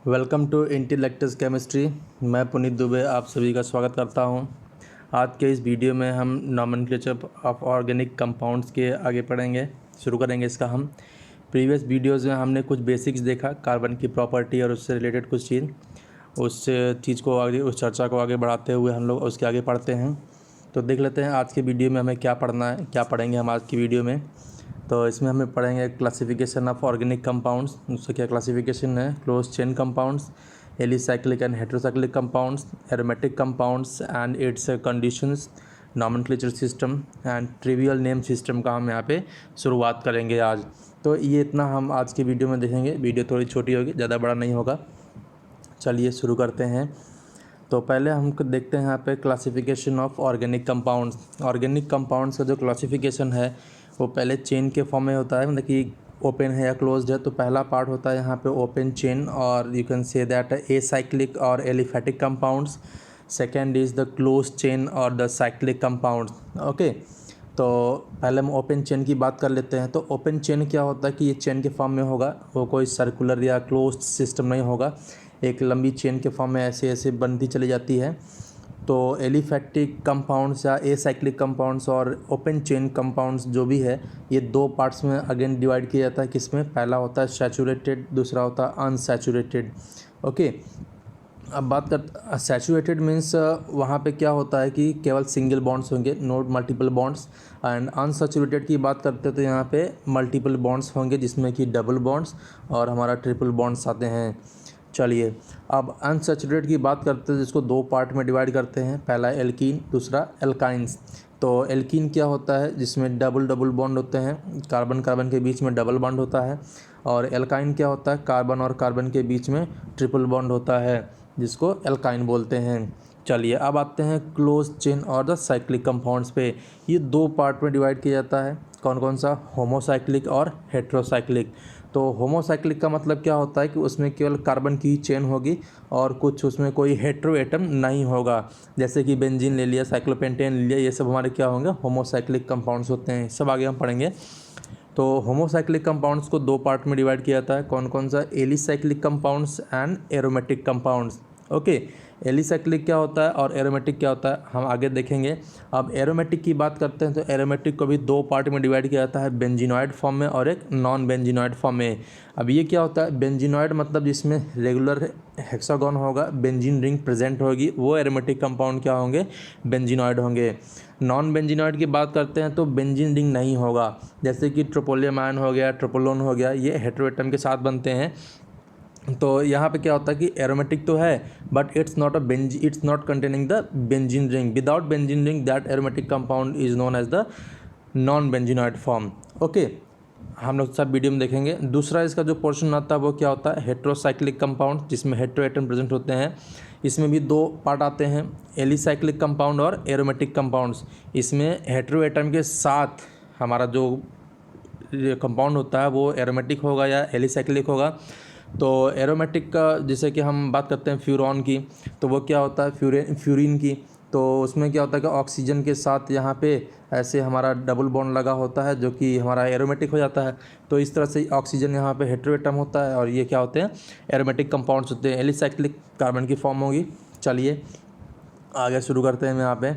Welcome to इंटेलेक्टस chemistry. मैं पुनीत दुबे आप सभी का स्वागत करता हूं। आज के इस वीडियो में हम नॉमेनक्लेचर ऑफ ऑर्गेनिक कंपाउंड्स के आगे पढ़ेंगे, शुरू करेंगे इसका हम। प्रीवियस वीडियोज़ में हमने कुछ बेसिक्स देखा, कार्बन की प्रॉपर्टी और उससे रिलेटेड कुछ चीज़, उस चीज़ को आगे, उस चर्चा को आगे बढ़ाते हुए हम लोग उसके आगे पढ़ते हैं। तो देख लेते हैं आज के वीडियो में हमें क्या पढ़ना है, क्या पढ़ेंगे हम आज की वीडियो में। तो इसमें हमें पढ़ेंगे क्लासिफिकेशन ऑफ ऑर्गेनिक कंपाउंड्स, उसका क्या क्लासिफिकेशन है, close chain compounds, alicyclic and heterocyclic compounds, aromatic compounds and it's conditions, nomenclature system and trivial name system का हम यहाँ पे शुरुआत करेंगे आज। तो ये इतना हम आज की वीडियो में देखेंगे। वीडियो थोड़ी छोटी होगी, ज़्यादा बड़ा नहीं होगा। चलिए शुरू करते हैं। तो पहले हम देखते हैं यहाँ पे classification of organic compounds. Organic compounds का जो क्लासिफिकेशन है वो पहले चेन के फॉर्म में होता है, मतलब कि ओपन है या क्लोज्ड है। तो पहला पार्ट होता है यहाँ पे ओपन चेन, और you can say that acyclic और aliphatic compounds. Second is the close chain और द साइक्लिक कंपाउंड्स। ओके, तो पहले हम ओपन चेन की बात कर लेते हैं। तो ओपन चेन क्या होता है कि ये चेन के फॉर्म में होगा, वो कोई सर्कुलर या क्लोज्ड सिस्टम नहीं होगा, एक लंबी चेन के फॉर्म में ऐसे ऐसे बनती चली जाती है। तो एलिफैटिक कंपाउंड्स या एसाइक्लिक कंपाउंड्स और ओपन चेन कंपाउंड्स जो भी है, ये दो पार्ट्स में अगेन डिवाइड किया जाता है। किसमें? पहला होता है सैचुरेटेड, दूसरा होता है अनसैचुरेटेड। ओके, अब बात कर सैचुरेटेड मीन्स वहाँ पे क्या होता है कि केवल सिंगल बॉन्ड्स होंगे, not multiple bonds. And unsaturated की बात करते हैं तो यहाँ पे मल्टीपल बॉन्ड्स होंगे, जिसमें कि डबल बॉन्ड्स और हमारा ट्रिपल बॉन्ड्स आते हैं। चलिए अब अनसैचुरेटेड की बात करते हैं, जिसको दो पार्ट में डिवाइड करते हैं, पहला एल्कीन, दूसरा एल्काइंस। तो एल्कीन क्या होता है? जिसमें डबल डबल बॉन्ड होते हैं, कार्बन कार्बन के बीच में डबल बॉन्ड होता है। और एल्काइन क्या होता है? कार्बन और कार्बन के बीच में ट्रिपल बॉन्ड होता है, जिसको एल्काइन बोलते हैं। चलिए अब आते हैं क्लोज चेन और द साइक्लिक कंपाउंड्स पे। ये दो पार्ट में डिवाइड किया जाता है। कौन कौन सा? होमोसाइक्लिक और हेट्रोसाइक्लिक। तो होमोसाइक्लिक का मतलब क्या होता है कि उसमें केवल कार्बन की चेन होगी और कुछ उसमें कोई हेट्रो एटम नहीं होगा। जैसे कि बेंजीन ले लिया, साइक्लोपेंटेन ले लिया, ये सब हमारे क्या होंगे? होमोसाइक्लिक कंपाउंड्स होते हैं। सब आगे हम पढ़ेंगे। तो होमोसाइक्लिक कंपाउंड्स को दो पार्ट में डिवाइड किया जाता है। कौन कौन सा? Alicyclic compounds and aromatic compounds. Okay, alicyclic क्या होता है और एरोमेटिक क्या होता है हम आगे देखेंगे। अब एरोमेटिक की बात करते हैं तो एरोमेटिक को भी दो पार्ट में डिवाइड किया जाता है, बेंजीनॉइड फॉर्म में और एक नॉन बेंजीनॉइड फॉर्म में। अब ये क्या होता है? बेंजीनॉइड मतलब जिसमें रेगुलर हेक्सागोन होगा, बेंजीन रिंग प्रेजेंट होगी, वो एरोमेटिक कंपाउंड क्या होंगे? बेंजीनॉइड होंगे। नॉन बेंजीनॉइड की बात करते हैं तो बेंजीन रिंग नहीं होगा, जैसे कि ट्रोपोलियम आयन हो गया, ट्रोपोलोन हो गया, ये हेटेरोएटम के साथ बनते हैं। तो यहाँ पे क्या होता है कि एरोमेटिक तो है but it's not containing the benzene ring. Without benzene ring that aromatic compound is known as the non benzenoid form. Okay, हम लोग सब वीडियो में देखेंगे। दूसरा इसका जो पोर्शन आता है वो क्या होता है? हेट्रोसाइक्लिक कंपाउंड, जिसमें हेट्रोएटम प्रेजेंट होते हैं। इसमें भी दो पार्ट आते हैं, एलिसाइक्लिक कंपाउंड और एरोमेटिक कंपाउंड्स। इसमें हेट्रोएटम के साथ हमारा जो कंपाउंड होता है वो एरोमेटिक होगा या एलिसाइक्लिक होगा। तो एरोमेटिक का जैसे कि हम बात करते हैं फ्यूरॉन की, तो वो क्या होता है? फ्यूरिन की। तो उसमें क्या होता है कि ऑक्सीजन के साथ यहाँ पे ऐसे हमारा डबल बॉन्ड लगा होता है, जो कि हमारा एरोमेटिक हो जाता है। तो इस तरह से ऑक्सीजन यहाँ पे हेटेरोएटम होता है और ये क्या होते हैं? एरोमेटिक कंपाउंड्स होते हैं। एलिसाइक्लिक कार्बन की फॉर्म होगी। चलिए आगे शुरू करते हैं यहाँ पे।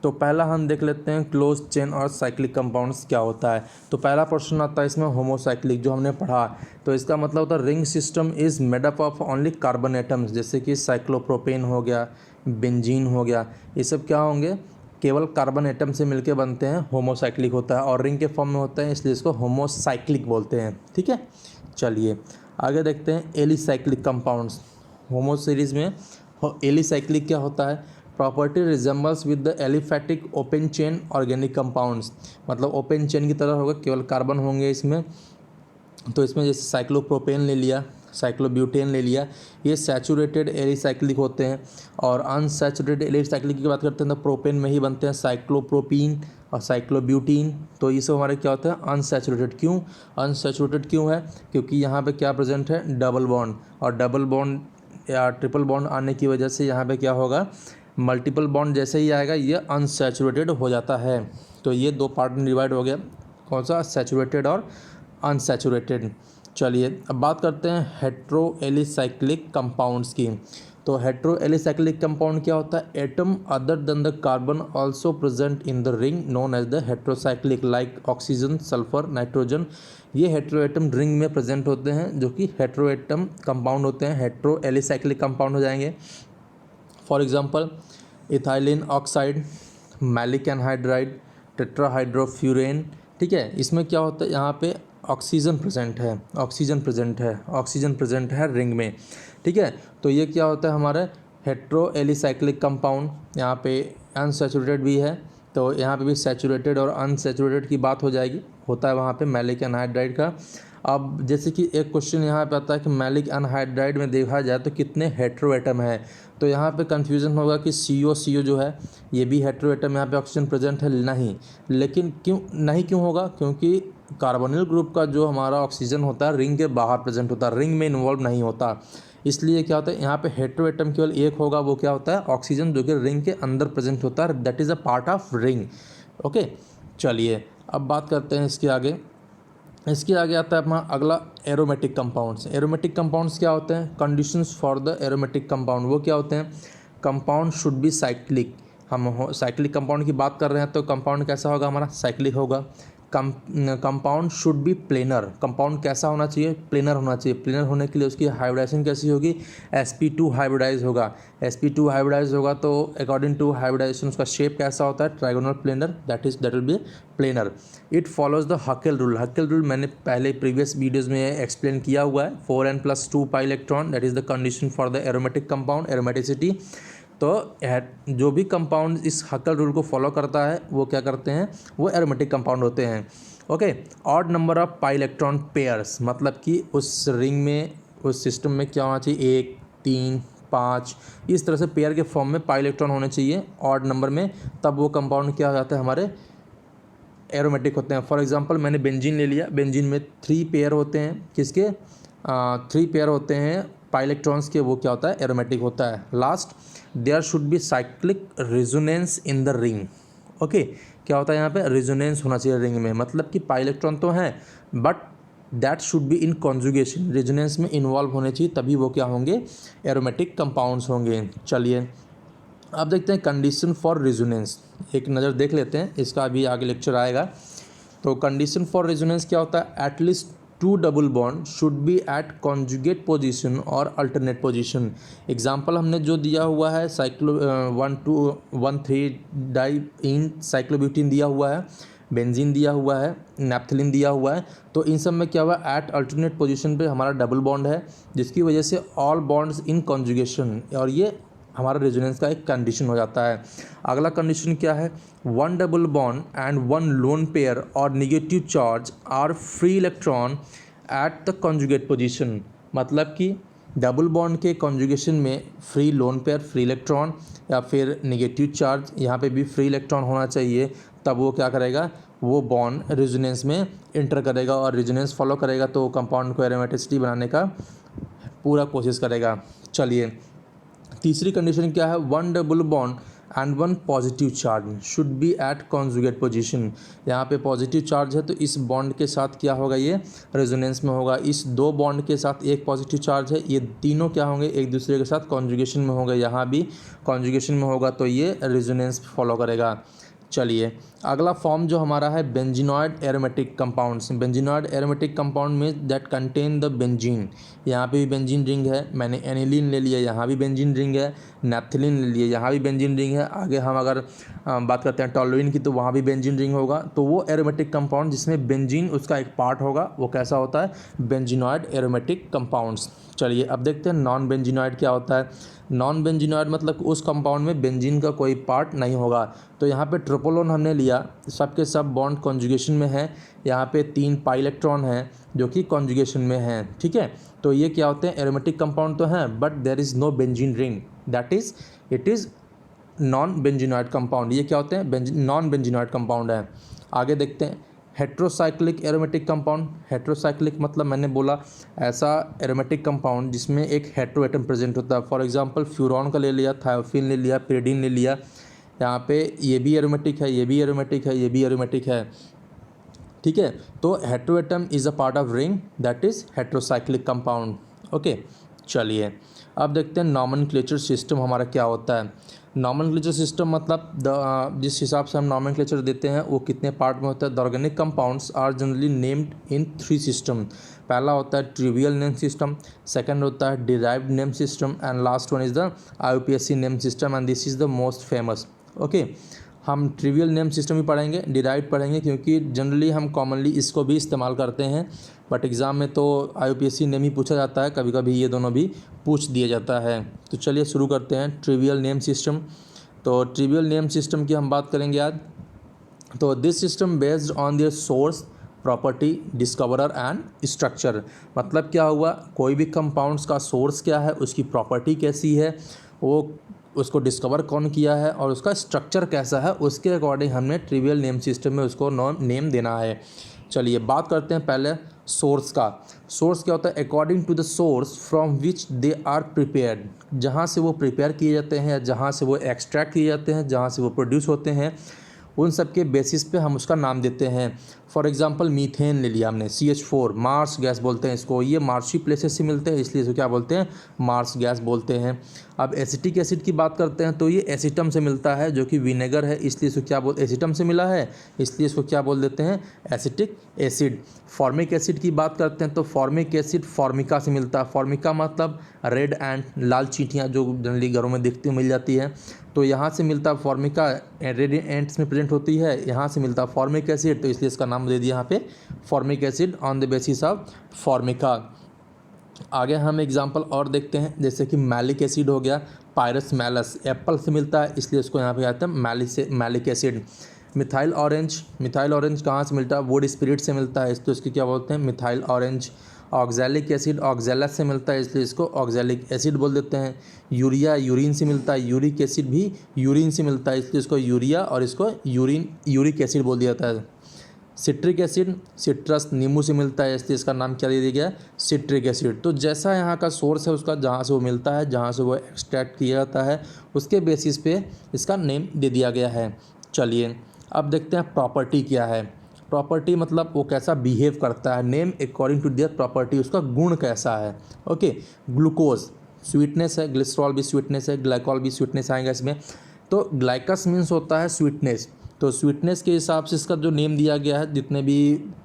तो पहला हम देख लेते हैं क्लोज चेन और साइक्लिक कंपाउंड्स क्या होता है। तो पहला क्वेश्चन आता है इसमें होमोसाइक्लिक, जो हमने पढ़ा। तो इसका मतलब होता है ring system is made up of only carbon atoms, जैसे कि साइक्लोप्रोपेन हो गया, बेंजीन हो गया, ये सब क्या होंगे? केवल कार्बन एटम से मिलके बनते हैं, होमोसाइक्लिक होता है। और रिंग के फॉर्म में होता है, इसलिए इसको होमोसाइक्लिक बोलते हैं। ठीक है, चलिए आगे देखते हैं एलिसाइक्लिक कंपाउंड्स। होमो सीरीज में एलिसाइक्लिक क्या होता है? Property resembles with the aliphatic open chain organic compounds, मतलब ओपन चेन की तरह होगा, केवल कार्बन होंगे इसमें। तो इसमें जैसे साइक्लोप्रोपेन ले लिया, साइक्लोब्यूटेन ले लिया, ये सैचुरेटेड एलिसाइक्लिक होते हैं। और अनसैचुरेटेड एलिसाइक्लिक की बात करते हैं तो प्रोपेन में ही बनते हैं, साइक्लोप्रोपीन और साइक्लोब्यूटीन। तो ये सब हमारे क्या होता है? अनसैचुरेटेड। क्यों अनसैचुरेटेड क्यों है? क्योंकि यहाँ पे क्या प्रेजेंट है? Double bond. और डबल बॉन्ड या ट्रिपल बॉन्ड आने की वजह से यहाँ पे क्या होगा? मल्टीपल बॉन्ड जैसे ही आएगा ये अनसैचुरेटेड हो जाता है। तो ये दो पार्ट में डिवाइड हो गया, कौन सा? सैचुरेटेड और अनसैचुरेटेड। चलिए अब बात करते हैं हेट्रो एलिसाइक्लिक कंपाउंड्स की। तो हेट्रो एलिसाइक्लिक कंपाउंड क्या होता है? Atom other than the carbon also present in the ring known as the heterocyclic, like oxygen, sulphur, nitrogen. ये हेट्रो एटम रिंग में प्रेजेंट होते हैं जो कि हेट्रो एटम कंपाउंड होते हैं, हेट्रो एलिसाइक्लिक कंपाउंड हो जाएंगे। For example ethylene oxide, maleic anhydride, tetrahydrofuran. ठीक है, इसमें क्या होता है, यहाँ पे ऑक्सीजन प्रेजेंट है रिंग में। ठीक है, तो ये क्या होता है हमारा हेट्रो एलिसाइक्लिक कंपाउंड। यहाँ पे अनसैचुरेटेड भी है, तो यहाँ पे भी सैचुरेटेड और अनसैचुरेटेड की बात हो जाएगी, होता है वहाँ पे मैलिक एनहाइड्राइड का। अब जैसे कि एक क्वेश्चन यहाँ पे आता है कि मैलिक एनहाइड्राइड में देखा जाए तो कितने हेट्रो एटम है, तो यहाँ पे कंफ्यूजन होगा कि CO जो है ये भी हेट्रो एटम, यहाँ पे ऑक्सीजन प्रेजेंट है नहीं। लेकिन क्यों होगा? क्योंकि कार्बोनिल ग्रुप का जो हमारा ऑक्सीजन होता है रिंग के बाहर प्रेजेंट होता है, रिंग में इन्वॉल्व नहीं होता। इसलिए क्या होता है यहाँ पे हेट्रो एटम केवल एक होगा, वो क्या होता है? ऑक्सीजन, जो कि रिंग के अंदर प्रेजेंट होता है, that is a part of ring. Okay, चलिए अब बात करते हैं इसके आगे आता है अपना अगला एरोमेटिक कंपाउंड्स। एरोमेटिक कंपाउंड्स क्या होते हैं? Conditions for the aromatic compound वो क्या होते हैं? Compound should be cyclic. हम साइक्लिक कंपाउंड की बात कर रहे हैं, तो कंपाउंड कैसा होगा हमारा? साइक्लिक होगा। Compound should be planar. Compound कैसा होना चाहिए? प्लेनर होना चाहिए। प्लेनर होने के लिए उसकी हाइब्रिडाइजेशन कैसी होगी? sp2 हाइब्रिडाइज होगा। sp2 हाइब्रिडाइज होगा तो अकॉर्डिंग टू हाइब्रिडाइजेशन उसका शेप कैसा होता है? Trigonal planar, that will be planar. It follows the Hückel rule. Hückel rule मैंने पहले प्रीवियस वीडियोज़ में एक्सप्लेन किया हुआ है। 4n+2 pi electron, that is the condition for the aromatic compound, aromaticity. तो जो भी कंपाउंड इस हकेल रूल को फॉलो करता है वो क्या करते हैं? वो एरोमेटिक कंपाउंड होते हैं। Okay, odd number of pi electron pairs, मतलब कि उस रिंग में, उस सिस्टम में क्या होना चाहिए? 1, 3, 5 इस तरह से पेयर के फॉर्म में पाई इलेक्ट्रॉन होने चाहिए ऑड नंबर में, तब वो कंपाउंड क्या हो जाता है? हमारे एरोमेटिक होते हैं। फॉर एग्जांपल मैंने बेंजीन ले लिया, बेंजीन में 3 पेयर होते हैं, किसके? 3 पेयर होते हैं पाई इलेक्ट्रॉन्स के, वो क्या होता है? एरोमेटिक होता है। Last, there should be cyclic resonance in the ring. Okay, क्या होता है यहाँ पे? रेजोनेंस होना चाहिए रिंग में, मतलब कि पाई इलेक्ट्रॉन तो हैं but that should be in conjugation, resonance में इन्वॉल्व होने चाहिए, तभी वो क्या होंगे? एरोमेटिक कंपाउंड्स होंगे। चलिए अब देखते हैं कंडीशन फॉर रेजोनेंस, एक नज़र देख लेते हैं, इसका भी आगे लेक्चर आएगा। तो कंडीशन फॉर रेजोनेंस क्या होता है? At least 2 double bond should be at conjugate position और अल्टरनेट पोजीशन। एग्जांपल हमने जो दिया हुआ है, 1,2,1,3 डाई इन साइक्लोब्यूटेन दिया हुआ है, बेंजीन दिया हुआ है, नैप्थलीन दिया हुआ है। तो इन सब में क्या हुआ? एट अल्टरनेट पोजीशन पे हमारा डबल बॉन्ड है, जिसकी वजह से ऑल बॉन्ड्स इन कॉन्जुगेशन, और ये हमारा रेजोनेंस का एक कंडीशन हो जाता है। अगला कंडीशन क्या है? 1 double bond and 1 lone pair और negative charge are free electron at the conjugate position, मतलब कि डबल बॉन्ड के कॉन्जुगेशन में free lone pair, free electron या फिर निगेटिव चार्ज, यहाँ पे भी फ्री इलेक्ट्रॉन होना चाहिए, तब वो क्या करेगा? वो बॉन्ड रेजोनेंस में इंटर करेगा और रेजोनेंस फॉलो करेगा, तो कंपाउंड को एरोमेटिसिटी बनाने का पूरा कोशिश करेगा। चलिए तीसरी कंडीशन क्या है? 1 double bond and 1 positive charge should be at conjugate position. यहाँ पे पॉजिटिव चार्ज है तो इस बॉन्ड के साथ क्या होगा? ये रेजोनेंस में होगा। इस 2 बॉन्ड के साथ एक पॉजिटिव चार्ज है, ये तीनों क्या होंगे? एक दूसरे के साथ कॉन्जुगेशन में होंगे, यहाँ भी कॉन्जुगेशन में होगा, तो ये रेजोनेंस फॉलो करेगा। चलिए अगला फॉर्म जो हमारा है benzenoid aromatic compounds. Benzenoid aromatic compound में दैट कंटेन द बेंजीन, यहाँ पे भी बेंजीन रिंग है। मैंने एनिलीन ले लिया, यहाँ भी बेंजीन रिंग है। नैप्थलीन ले लिया, यहाँ भी बेंजीन रिंग है। आगे हम अगर बात करते हैं टॉलुइन की, तो वहाँ भी बेंजीन रिंग होगा। तो वो एरोमेटिक कंपाउंड जिसमें बेंजीन उसका एक पार्ट होगा, वो कैसा होता है? Benzenoid aromatic compounds. चलिए अब देखते हैं नॉन बेंजीनॉइड क्या होता है। नॉन बेंजीनॉइड मतलब उस कंपाउंड में बेंजीन का कोई पार्ट नहीं होगा। तो यहाँ पे ट्रोपोलोन हमने लिया, सब के सब बॉन्ड कॉन्जुगेशन में है। यहाँ पे 3 पाई इलेक्ट्रॉन हैं जो कि कॉन्जुगेशन में हैं। ठीक है, तो ये क्या होते हैं? एरोमेटिक कंपाउंड तो हैं but there is no benzene ring, that is it is non benzenoid compound. ये क्या होते हैं? नॉन बेंजीनॉइड कंपाउंड है। आगे देखते हैं हेट्रोसाइक्लिक एरोमेटिक कंपाउंड। हेट्रोसाइक्लिक मतलब मैंने बोला ऐसा एरोमेटिक कंपाउंड जिसमें एक हेट्रो एटम प्रेजेंट होता है। फॉर एग्जांपल फ्यूरॉन का ले लिया, थायोफिन ले लिया, पिरिडीन ले लिया। यहाँ पे ये भी एरोमेटिक है, ये भी एरोमेटिक है, ये भी एरोमेटिक है। ठीक है। तो heteroatom is a part of ring that is heterocyclic compound. Okay, चलिए अब देखते हैं नॉमेनक्लेचर सिस्टम हमारा क्या होता है। नॉमेनक्लेचर सिस्टम मतलब जिस हिसाब से हम नॉमेनक्लेचर देते हैं वो कितने पार्ट में होता है। The organic compounds are generally named in 3 system. पहला होता है ट्रिवियल नेम सिस्टम, सेकंड होता है derived name system and last one is the IUPAC name system and this is the most famous. Okay, हम trivial name system भी पढ़ेंगे, derived पढ़ेंगे, क्योंकि जनरली हम कॉमनली इसको भी इस्तेमाल करते हैं, बट एग्ज़ाम में तो IUPAC नेम ही पूछा जाता है, कभी कभी ये दोनों भी पूछ दिया जाता है। तो चलिए शुरू करते हैं ट्रिवियल नेम सिस्टम। तो ट्रिवियल नेम सिस्टम की हम बात करेंगे आज। तो this system based on their source, property, discoverer and structure. मतलब क्या हुआ, कोई भी कंपाउंड्स का सोर्स क्या है, उसकी प्रॉपर्टी कैसी है, वो उसको डिस्कवर कौन किया है और उसका स्ट्रक्चर कैसा है, उसके अकॉर्डिंग हमने ट्रिवियल नेम सिस्टम में उसको नेम देना है। चलिए बात करते हैं पहले सोर्स का। सोर्स क्या होता है, according to the source from which they are prepared. जहाँ से वो प्रिपेयर किए जाते हैं, जहाँ से वो एक्सट्रैक्ट किए जाते हैं, जहाँ से वो प्रोड्यूस होते हैं, उन सब के बेसिस पे हम उसका नाम देते हैं। फॉर एग्जांपल मीथेन ले लिया हमने, CH4 मार्स गैस बोलते हैं इसको। ये मार्शी प्लेसेस से मिलते हैं, इसलिए इसको क्या बोलते हैं, मार्स गैस बोलते हैं। अब एसिटिक एसिड की बात करते हैं तो ये एसिटम से मिलता है, जो कि विनेगर है, इसलिए इसको क्या एसिटम से मिला है, इसलिए इसको क्या बोल देते हैं, एसिटिक एसिड। फॉर्मिक एसिड की बात करते हैं तो फॉर्मिक एसिड फॉर्मिका से मिलता है। फॉर्मिका मतलब रेड एंट, लाल चींटियाँ जो जनरली घरों में दिखती मिल जाती है, तो यहाँ से मिलता है फॉर्मिका, रेड एंट्स में प्रेजेंट होती है, यहाँ से मिलता है फॉर्मिक एसिड, तो इसलिए इसका नाम दे दिया यहाँ पे formic acid on the basis of Formica. आगे हम एग्जांपल और देखते हैं, जैसे कि मैलिक एसिड हो गया, पायरस मैलस, एप्पल से मिलता है, इसलिए इसको यहाँ पे आते हैं malic acid. Methyl orange, methyl orange कहाँ से मिलता है, वुड स्पिरिट से मिलता है, इसलिए इसकी क्या बोलते हैं, मिथाइल ऑरेंज। ऑक्जेलिक एसिड ऑक्जेलस से मिलता है, इसलिए इसको ऑक्जेलिक एसिड बोल देते हैं। यूरिया यूरिन से मिलता है, यूरिक एसिड भी यूरिन से मिलता है, इसलिए इसको यूरिया और इसको यूरिक एसिड बोल दिया जाता है। सिट्रिक एसिड सिट्रस नींबू से मिलता है, इसलिए इसका नाम क्या दे दिया गया, सिट्रिक एसिड। तो जैसा यहाँ का सोर्स है उसका, जहाँ से वो मिलता है, जहाँ से वो एक्सट्रैक्ट किया जाता है, उसके बेसिस पे इसका नेम दे दिया गया है। चलिए अब देखते हैं प्रॉपर्टी क्या है। प्रॉपर्टी मतलब वो कैसा बिहेव करता है, name according to their property, उसका गुण कैसा है। ओके, ग्लूकोज स्वीटनेस है, ग्लिसरॉल भी स्वीटनेस है, ग्लाइकॉल भी स्वीटनेस आएगा इसमें। तो ग्लाइकस मीन्स होता है स्वीटनेस, तो स्वीटनेस के हिसाब से इसका जो नेम दिया गया है, जितने भी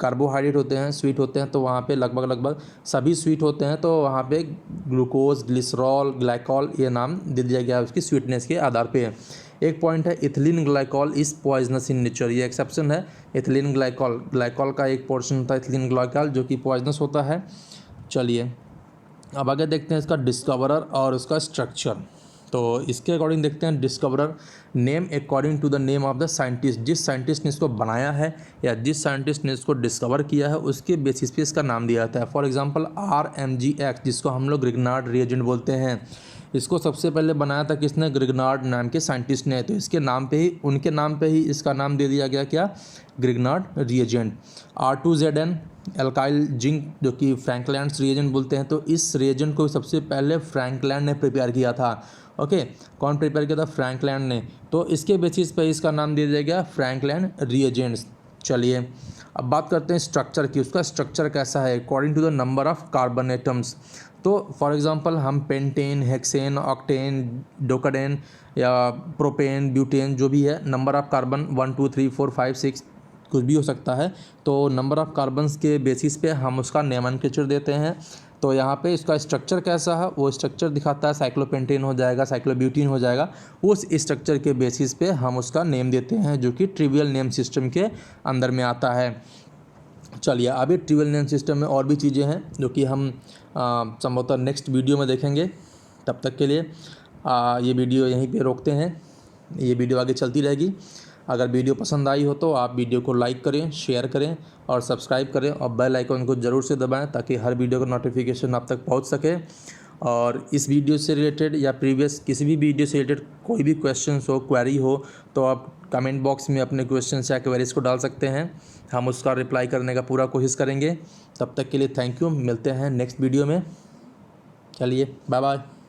कार्बोहाइड्रेट होते हैं स्वीट होते हैं, तो वहाँ पे लगभग सभी स्वीट होते हैं, तो वहाँ पे ग्लूकोज, ग्लिसरॉल, ग्लाइकॉल ये नाम दे दिया गया है उसकी स्वीटनेस के आधार पे। एक पॉइंट है ethylene glycol is poisonous in nature, ये एक्सेप्शन है। इथिलीन ग्लाइकॉल का एक पोर्शन होता है इथिलीन ग्लाइकॉल, जो कि पॉइजनस होता है। चलिए अब आगे देखते हैं इसका डिस्कवरर और उसका स्ट्रक्चर। तो इसके अकॉर्डिंग देखते हैं discoverer, name according to the name of the scientist. जिस साइंटिस्ट ने इसको बनाया है या जिस साइंटिस्ट ने इसको डिस्कवर किया है, उसके बेसिस पे इसका नाम दिया जाता है। फॉर एग्जांपल RMGX, जिसको हम लोग ग्रिग्नार्ड रिएजेंट बोलते हैं, इसको सबसे पहले बनाया था किसने, ग्रिग्नार्ड नाम के साइंटिस्ट ने। तो इसके नाम पे ही, उनके नाम पे ही इसका नाम दे दिया गया, क्या, Grignard reagent. R2ZN alkyl zinc, जो कि फ्रैंकलैंड रिएजेंट बोलते हैं, तो इस रिएजेंट को सबसे पहले फ्रैंकलैंड ने प्रिपेयर किया था। ओके, कौन प्रिपेयर किया था, फ्रैंकलैंड ने। तो इसके बेसिस पे इसका नाम दे दिया गया फ्रैंकलैंड रिएजेंट्स। चलिए अब बात करते हैं स्ट्रक्चर की, उसका स्ट्रक्चर कैसा है, according to the number of carbon atoms. तो फॉर एग्जांपल हम पेंटेन, हेक्सेन, ऑक्टेन, डोकाडेन या प्रोपेन, ब्यूटेन, जो भी है, नंबर ऑफ कार्बन 1 2 3 4 5 6 कुछ भी हो सकता है, तो नंबर ऑफ़ कार्बन्स के बेसिस पे हम उसका नोमेनक्लेचर देते हैं। तो यहाँ पे इसका स्ट्रक्चर कैसा है, वो स्ट्रक्चर दिखाता है, साइक्लोपेंटेन हो जाएगा, साइक्लोब्यूटेन हो जाएगा, उस स्ट्रक्चर के बेसिस पे हम उसका नेम देते हैं, जो कि ट्रिवियल नेम सिस्टम के अंदर में आता है। चलिए अभी ट्रिवियल नेम सिस्टम में और भी चीज़ें हैं जो कि हम संभवतः नेक्स्ट वीडियो में देखेंगे। तब तक के लिए ये वीडियो यहीं पे रोकते हैं, ये वीडियो आगे चलती रहेगी। अगर वीडियो पसंद आई हो तो आप वीडियो को लाइक करें, शेयर करें और सब्सक्राइब करें, और बेल आइकन को ज़रूर से दबाएं ताकि हर वीडियो का नोटिफिकेशन आप तक पहुंच सके। और इस वीडियो से रिलेटेड या प्रीवियस किसी भी वीडियो से रिलेटेड कोई भी क्वेश्चंस हो, क्वेरी हो, तो आप कमेंट बॉक्स में अपने क्वेश्चंस या क्वेरीज को डाल सकते हैं, हम उसका रिप्लाई करने का पूरा कोशिश करेंगे। तब तक के लिए थैंक यू, मिलते हैं नेक्स्ट वीडियो में। चलिए बाय बाय।